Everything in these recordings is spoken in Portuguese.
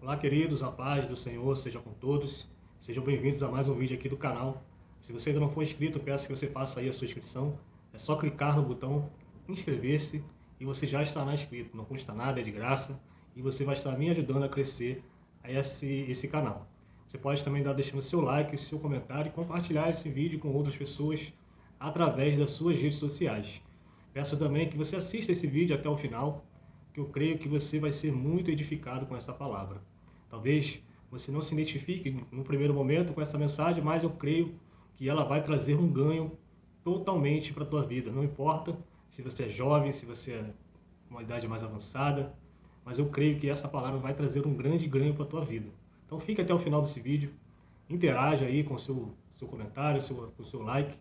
Olá, queridos, a paz do Senhor seja com todos. Sejam bem-vindos a mais um vídeo aqui do canal. Se você ainda não for inscrito, peço que você faça aí a sua inscrição. É só clicar no botão inscrever-se e você já estará inscrito. Não custa nada, é de graça e você vai estar me ajudando a crescer esse canal. Você pode também estar deixando seu like, seu comentário e compartilhar esse vídeo com outras pessoas através das suas redes sociais. Peço também que você assista esse vídeo até o final, que eu creio que você vai ser muito edificado com essa palavra. Talvez você não se identifique no primeiro momento com essa mensagem, mas eu creio que ela vai trazer um ganho totalmente para a tua vida. Não importa se você é jovem, se você é uma idade mais avançada, mas eu creio que essa palavra vai trazer um grande ganho para a tua vida. Então fique até o final desse vídeo, interaja aí com o seu comentário, com o seu like,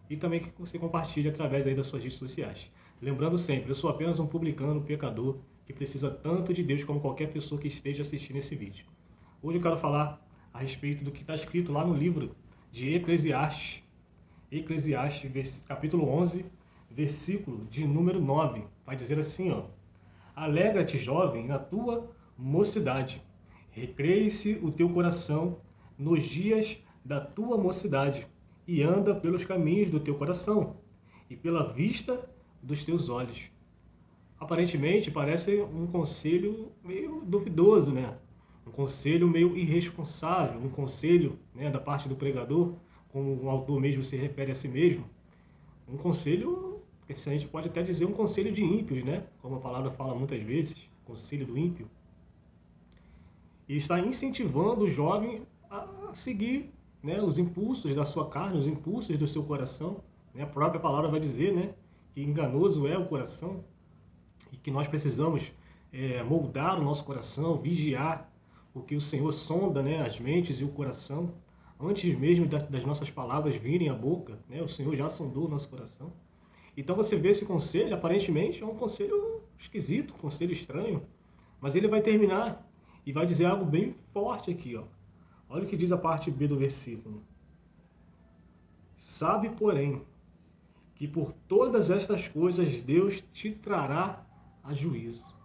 e também que você compartilhe através aí das suas redes sociais. Lembrando sempre, eu sou apenas um publicano, um pecador, que precisa tanto de Deus como qualquer pessoa que esteja assistindo esse vídeo. Hoje eu quero falar a respeito do que está escrito lá no livro de Eclesiastes, capítulo 11, versículo de número 9. Vai dizer assim, ó: Alegra-te, jovem, na tua mocidade. Recreie-se o teu coração nos dias da tua mocidade, e anda pelos caminhos do teu coração, e pela vista dos teus olhos. Aparentemente parece um conselho meio duvidoso, né? Um conselho meio irresponsável, um conselho, né, da parte do pregador, como o autor mesmo se refere a si mesmo. Um conselho, que a gente pode até dizer um conselho de ímpios, né? Como a palavra fala muitas vezes, conselho do ímpio. E está incentivando o jovem a seguir, né, os impulsos da sua carne, os impulsos do seu coração. Né? A própria palavra vai dizer, né, que enganoso é o coração e que nós precisamos moldar o nosso coração, vigiar, porque o Senhor sonda, né, as mentes e o coração. Antes mesmo das nossas palavras virem à boca, né, o Senhor já sondou o nosso coração. Então você vê esse conselho, aparentemente é um conselho esquisito, um conselho estranho, mas ele vai terminar e vai dizer algo bem forte aqui, ó. Olha o que diz a parte B do versículo. Sabe, porém, que por todas estas coisas Deus te trará a juízo.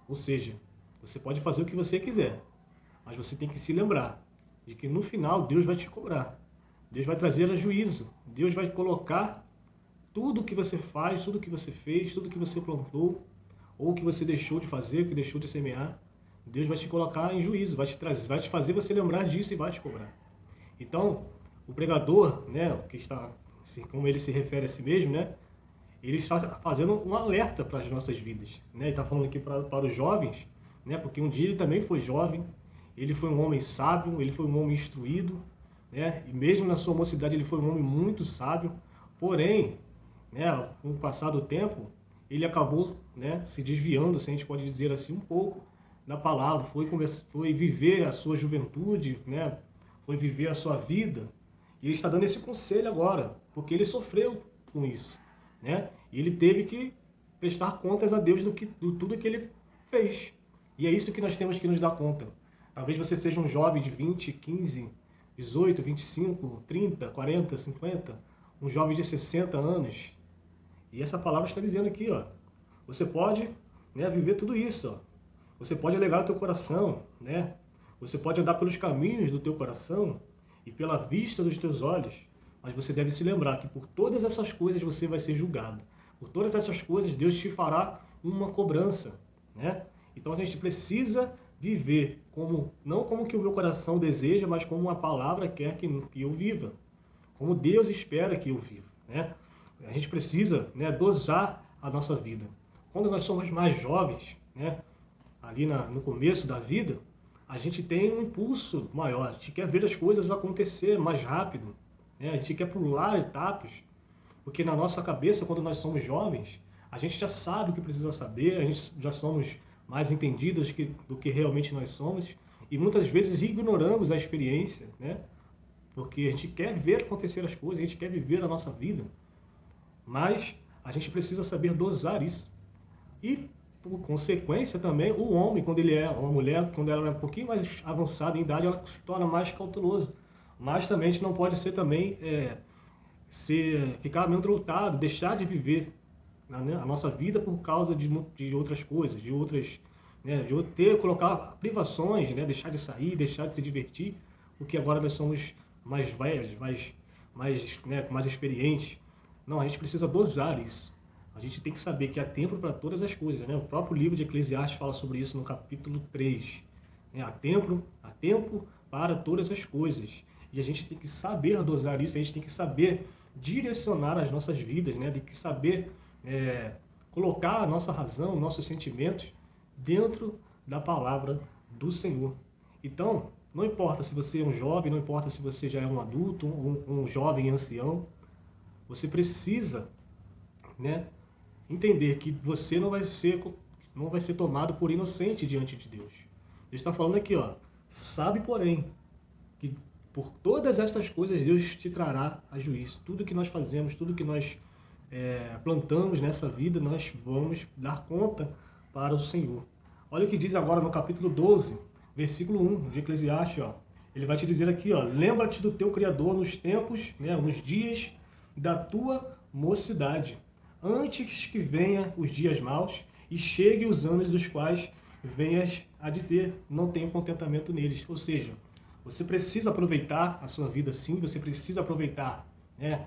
Ou seja, você pode fazer o que você quiser, mas você tem que se lembrar de que no final Deus vai te cobrar. Deus vai trazer a juízo. Deus vai colocar tudo o que você faz, tudo o que você fez, tudo o que você plantou, ou o que você deixou de fazer, o que deixou de semear. Deus vai te colocar em juízo, vai te fazer você lembrar disso e vai te cobrar. Então, o pregador, né, que está, como ele se refere a si mesmo, né, ele está fazendo um alerta para as nossas vidas. Né? Ele está falando aqui para os jovens, né, porque um dia ele também foi jovem, ele foi um homem sábio, ele foi um homem instruído, né, e mesmo na sua mocidade ele foi um homem muito sábio, porém, né, com o passar do tempo, ele acabou, né, se desviando, se a gente pode dizer assim, um pouco da palavra, foi viver a sua juventude, né? Foi viver a sua vida, e ele está dando esse conselho agora, porque ele sofreu com isso, né? E ele teve que prestar contas a Deus do tudo que ele fez, e é isso que nós temos que nos dar conta. Talvez você seja um jovem de 20, 15, 18, 25, 30, 40, 50, um jovem de 60 anos, e essa palavra está dizendo aqui, ó, você pode, né, viver tudo isso, ó. Você pode alegar o teu coração, né? Você pode andar pelos caminhos do teu coração e pela vista dos teus olhos, mas você deve se lembrar que por todas essas coisas você vai ser julgado. Por todas essas coisas Deus te fará uma cobrança, né? Então a gente precisa viver não como que o meu coração deseja, mas como a palavra quer que eu viva, como Deus espera que eu viva, né? A gente precisa, né, dosar a nossa vida. Quando nós somos mais jovens, né, ali no começo da vida, a gente tem um impulso maior, a gente quer ver as coisas acontecer mais rápido, né? A gente quer pular etapas, porque na nossa cabeça, quando nós somos jovens, a gente já sabe o que precisa saber, a gente já somos mais entendidos do que realmente nós somos, e muitas vezes ignoramos a experiência, né? Porque a gente quer ver acontecer as coisas, a gente quer viver a nossa vida, mas a gente precisa saber dosar isso. E por consequência também, o homem, quando ele é uma mulher, quando ela é um pouquinho mais avançada em idade, ela se torna mais cautelosa. Mas também a gente não pode ser também, ficar amedrontado, deixar de viver a nossa vida por causa de outras coisas, de outras né, de colocar privações, né, deixar de sair, deixar de se divertir, porque agora nós somos mais velhos, né, mais experientes. Não, a gente precisa dosar isso. A gente tem que saber que há tempo para todas as coisas, né? O próprio livro de Eclesiastes fala sobre isso no capítulo 3. Né? Há tempo para todas as coisas. E a gente tem que saber dosar isso, a gente tem que saber direcionar as nossas vidas, né? Tem que saber colocar a nossa razão, nossos sentimentos dentro da palavra do Senhor. Então, não importa se você é um jovem, não importa se você já é um adulto, um jovem ancião, você precisa, né, entender que você não vai ser tomado por inocente diante de Deus. Ele está falando aqui, ó, sabe, porém, que por todas estas coisas Deus te trará a juízo. Tudo que nós fazemos, tudo que nós plantamos nessa vida, nós vamos dar conta para o Senhor. Olha o que diz agora no capítulo 12, versículo 1 de Eclesiastes, ó. Ele vai te dizer aqui, ó, lembra-te do teu Criador nos tempos, né, nos dias da tua mocidade, antes que venha os dias maus e chegue os anos dos quais venhas a dizer, não tenho contentamento neles. Ou seja, você precisa aproveitar a sua vida sim, você precisa aproveitar, né,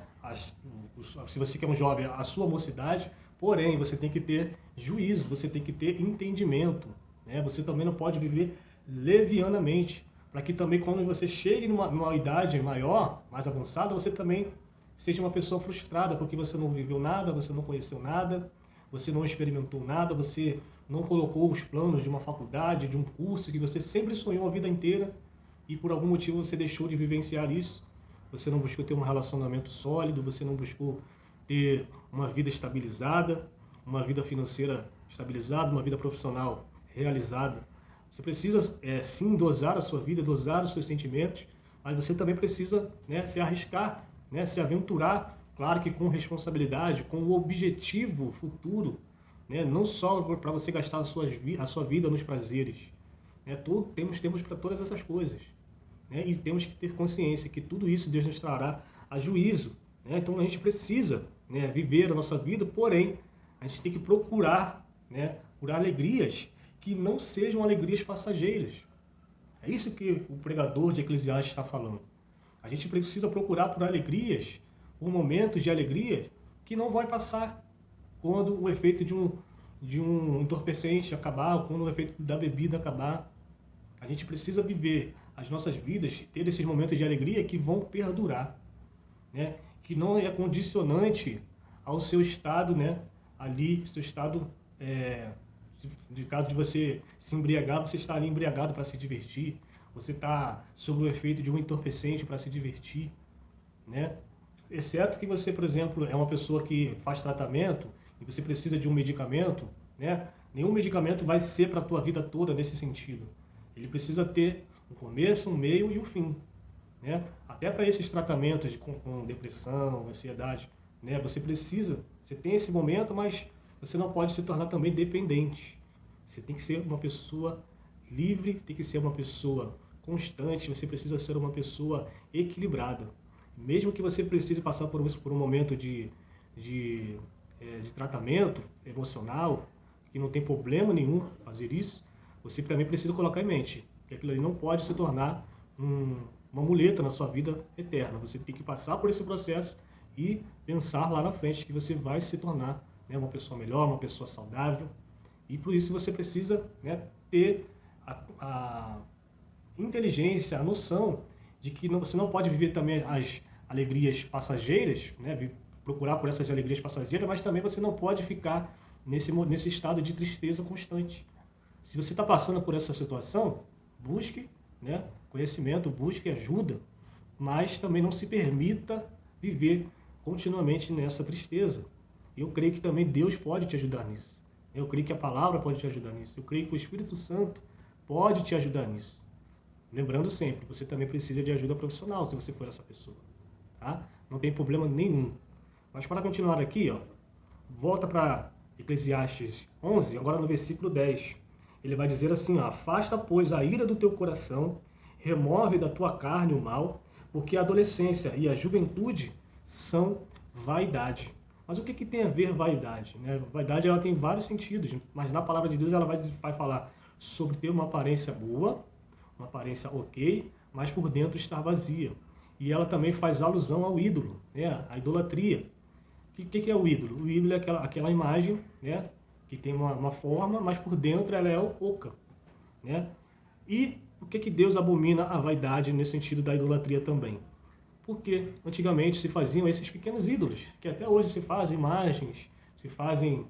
se você quer um jovem, a sua mocidade, porém você tem que ter juízo, você tem que ter entendimento, né? Você também não pode viver levianamente, para que também quando você chegue numa idade maior, mais avançada, você também seja uma pessoa frustrada, porque você não viveu nada, você não conheceu nada, você não experimentou nada, você não colocou os planos de uma faculdade, de um curso que você sempre sonhou a vida inteira e por algum motivo você deixou de vivenciar isso. Você não buscou ter um relacionamento sólido, você não buscou ter uma vida estabilizada, uma vida financeira estabilizada, uma vida profissional realizada. Você precisa sim dosar a sua vida, dosar os seus sentimentos, mas você também precisa, né, se arriscar, né, se aventurar, claro que com responsabilidade, com o objetivo futuro, né, não só para você gastar a sua vida nos prazeres. Né, temos tempos para todas essas coisas. Né, e temos que ter consciência que tudo isso Deus nos trará a juízo. Né, então a gente precisa, né, viver a nossa vida, porém a gente tem que procurar, né, por alegrias que não sejam alegrias passageiras. É isso que o pregador de Eclesiastes está falando. A gente precisa procurar por alegrias, por momentos de alegria que não vai passar quando o efeito de um entorpecente acabar, quando o efeito da bebida acabar. A gente precisa viver as nossas vidas, ter esses momentos de alegria que vão perdurar, né? Que não é condicionante ao seu estado, né? Ali, seu estado, de caso de você se embriagar, você está ali embriagado para se divertir, você está sob o efeito de um entorpecente para se divertir, né? Exceto que você, por exemplo, é uma pessoa que faz tratamento e você precisa de um medicamento, né? Nenhum medicamento vai ser para a tua vida toda nesse sentido. Ele precisa ter um começo, um meio e um fim, né? Até para esses tratamentos com depressão, ansiedade, né? Você tem esse momento, mas você não pode se tornar também dependente. Você tem que ser uma pessoa livre, tem que ser uma pessoa constante, você precisa ser uma pessoa equilibrada. Mesmo que você precise passar por um momento de tratamento emocional, que não tem problema nenhum fazer isso, você também precisa colocar em mente que aquilo ali não pode se tornar uma muleta na sua vida eterna. Você tem que passar por esse processo e pensar lá na frente que você vai se tornar, né, uma pessoa melhor, uma pessoa saudável. E por isso você precisa, né, ter a inteligência, a noção de que você não pode viver também as alegrias passageiras, né, procurar por essas alegrias passageiras, mas também você não pode ficar nesse estado de tristeza constante. Se você está passando por essa situação, busque, né, conhecimento, busque ajuda, mas também não se permita viver continuamente nessa tristeza. Eu creio que também Deus pode te ajudar nisso. Eu creio que a palavra pode te ajudar nisso. Eu creio que o Espírito Santo pode te ajudar nisso. Lembrando sempre, você também precisa de ajuda profissional se você for essa pessoa. Tá? Não tem problema nenhum. Mas para continuar aqui, ó, volta para Eclesiastes 11, agora no versículo 10. Ele vai dizer assim, ó, afasta, pois, a ira do teu coração, remove da tua carne o mal, porque a adolescência e a juventude são vaidade. Mas o que tem a ver vaidade? Né? Vaidade ela tem vários sentidos, mas na palavra de Deus ela vai falar sobre ter uma aparência boa, uma aparência ok, mas por dentro estar vazia. E ela também faz alusão ao ídolo, né? A idolatria. O que é o ídolo? O ídolo é aquela imagem, né? Que tem uma forma, mas por dentro ela é oca, né? E por que Deus abomina a vaidade nesse sentido da idolatria também? Porque antigamente se faziam esses pequenos ídolos, que até hoje se fazem imagens, se fazem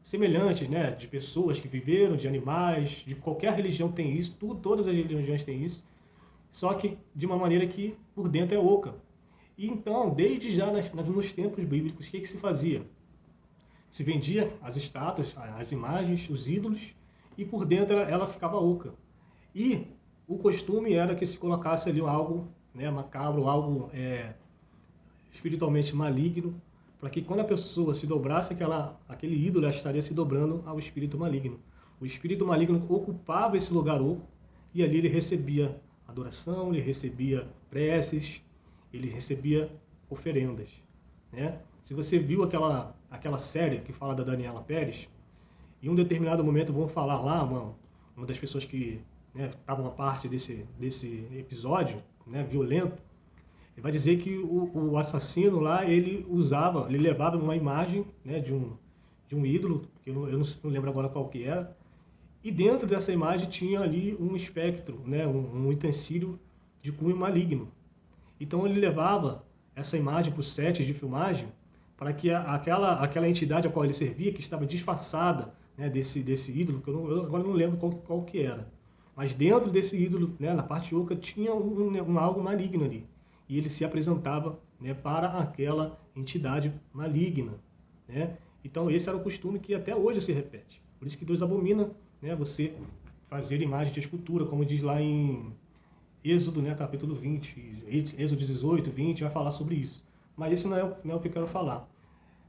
semelhantes, né, de pessoas que viveram, de animais, de qualquer religião tem isso, todas as religiões têm isso, só que de uma maneira que por dentro é oca. E então, desde já nos tempos bíblicos, o que se fazia? Se vendia as estátuas, as imagens, os ídolos, e por dentro ela ficava oca. E o costume era que se colocasse ali algo, né, macabro, algo espiritualmente maligno, para que quando a pessoa se dobrasse aquele ídolo, ela estaria se dobrando ao espírito maligno. O espírito maligno ocupava esse lugar oco e ali ele recebia adoração, ele recebia preces, ele recebia oferendas, né? Se você viu aquela série que fala da Daniela Pérez, em um determinado momento vão falar lá, uma das pessoas que estavam a parte desse episódio, né, violento, ele vai dizer que o assassino lá, ele levava uma imagem, né, de um ídolo, que eu não lembro agora qual que era, e dentro dessa imagem tinha ali um espectro, né, um utensílio de cunho maligno. Então ele levava essa imagem para o set de filmagem para que aquela entidade a qual ele servia, que estava disfarçada, né, desse ídolo, que eu agora não lembro qual que era, mas dentro desse ídolo, né, na parte oca, tinha algo maligno ali. E ele se apresentava, né, para aquela entidade maligna, né? Então esse era o costume que até hoje se repete. Por isso que Deus abomina, né, você fazer imagem de escultura, como diz lá em Êxodo, né, capítulo 20, Êxodo 18, 20, vai falar sobre isso. Mas isso não é o que eu quero falar.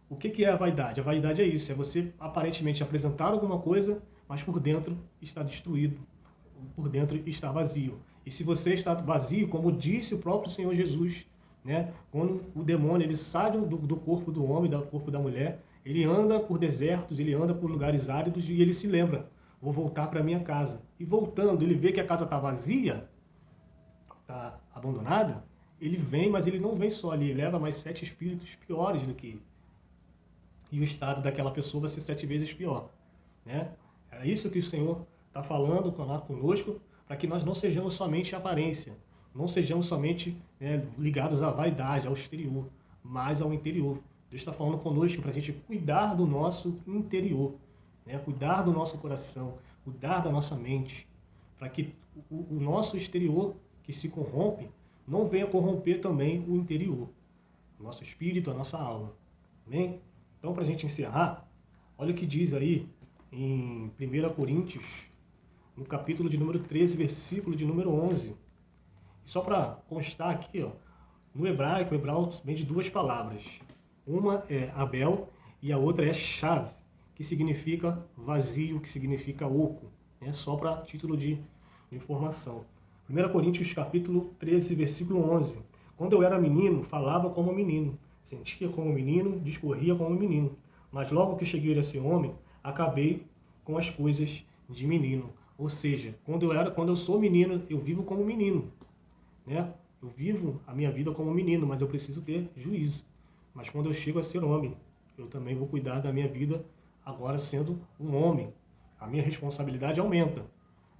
O que é a vaidade? A vaidade é isso, é você aparentemente apresentar alguma coisa, mas por dentro está destruído, por dentro está vazio. E se você está vazio, como disse o próprio Senhor Jesus, né, quando o demônio ele sai do corpo do homem, do corpo da mulher, ele anda por desertos, ele anda por lugares áridos e ele se lembra, vou voltar para minha casa. E voltando, ele vê que a casa está vazia, está abandonada, ele vem, mas ele não vem só ali, ele leva mais 7 espíritos piores do que ele. E o estado daquela pessoa vai ser 7 vezes pior, né? É isso que o Senhor está falando conosco, para que nós não sejamos somente aparência, não sejamos somente, né, ligados à vaidade, ao exterior, mas ao interior. Deus está falando conosco para a gente cuidar do nosso interior, né? Cuidar do nosso coração, cuidar da nossa mente, para que o nosso exterior, que se corrompe, não venha corromper também o interior, o nosso espírito, a nossa alma. Amém? Então, para a gente encerrar, olha o que diz aí em 1 Coríntios, no capítulo de número 13, versículo de número 11. E só para constar aqui, ó, no hebraico, o hebraico vem de 2 palavras. Uma é Abel e a outra é Shav, que significa vazio, que significa oco. Né? Só para título de informação. 1 Coríntios capítulo 13, versículo 11. Quando eu era menino, falava como menino, sentia como menino, discorria como menino. Mas logo que cheguei a ser homem, acabei com as coisas de menino. Ou seja, quando eu sou menino, eu vivo como menino, né? Eu vivo a minha vida como menino, mas eu preciso ter juízo. Mas quando eu chego a ser homem, eu também vou cuidar da minha vida agora sendo um homem. A minha responsabilidade aumenta.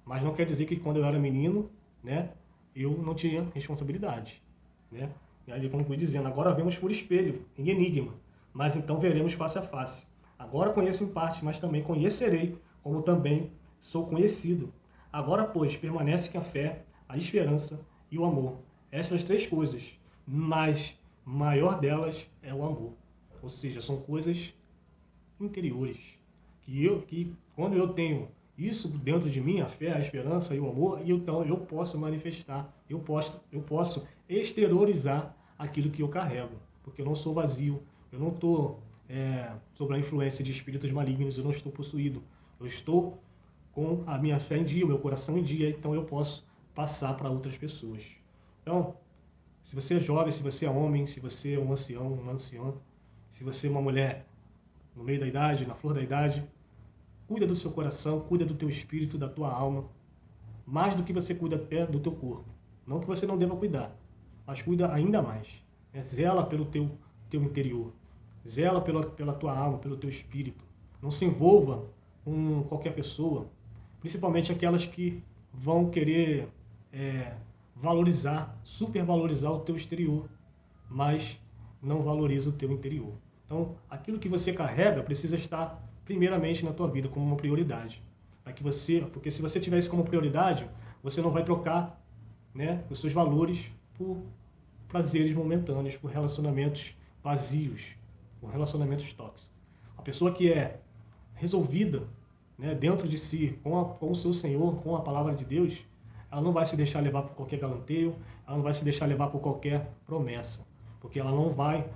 Mas não quer dizer que quando eu era menino, né, eu não tinha responsabilidade, né? E aí ele conclui dizendo, agora vemos por espelho, em enigma, mas então veremos face a face. Agora conheço em parte, mas também conhecerei, como também sou conhecido. Agora, pois, permanece que a fé, a esperança e o amor. Estas 3 coisas, mas maior delas é o amor. Ou seja, são coisas interiores. Que quando eu tenho isso dentro de mim, a fé, a esperança e o amor, e então eu posso manifestar, eu posso exteriorizar aquilo que eu carrego. Porque eu não sou vazio, eu não estou sob a influência de espíritos malignos, eu não estou possuído. Eu estou com a minha fé em dia, o meu coração em dia, então eu posso passar para outras pessoas. Então, se você é jovem, se você é homem, se você é um ancião, uma anciã, se você é uma mulher no meio da idade, na flor da idade, cuida do seu coração, cuida do teu espírito, da tua alma, mais do que você cuida até do teu corpo. Não que você não deva cuidar, mas cuida ainda mais. Zela pelo teu interior, zela pela tua alma, pelo teu espírito. Não se envolva com qualquer pessoa, principalmente aquelas que vão querer valorizar, supervalorizar o teu exterior, mas não valoriza o teu interior. Então, aquilo que você carrega precisa estar primeiramente na tua vida como uma prioridade. Porque se você tiver isso como prioridade, você não vai trocar, né, os seus valores por prazeres momentâneos, por relacionamentos vazios, por relacionamentos tóxicos. A pessoa que é resolvida, né, dentro de si, com o seu Senhor, com a palavra de Deus, ela não vai se deixar levar por qualquer galanteio, ela não vai se deixar levar por qualquer promessa, porque ela não vai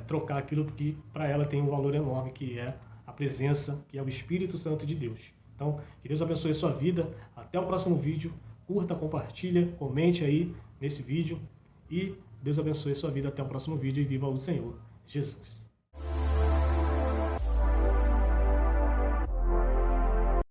trocar aquilo que para ela tem um valor enorme, que é a presença, que é o Espírito Santo de Deus. Então, que Deus abençoe a sua vida. Até o próximo vídeo. Curta, compartilha, comente aí nesse vídeo. E Deus abençoe a sua vida. Até o próximo vídeo e viva o Senhor Jesus.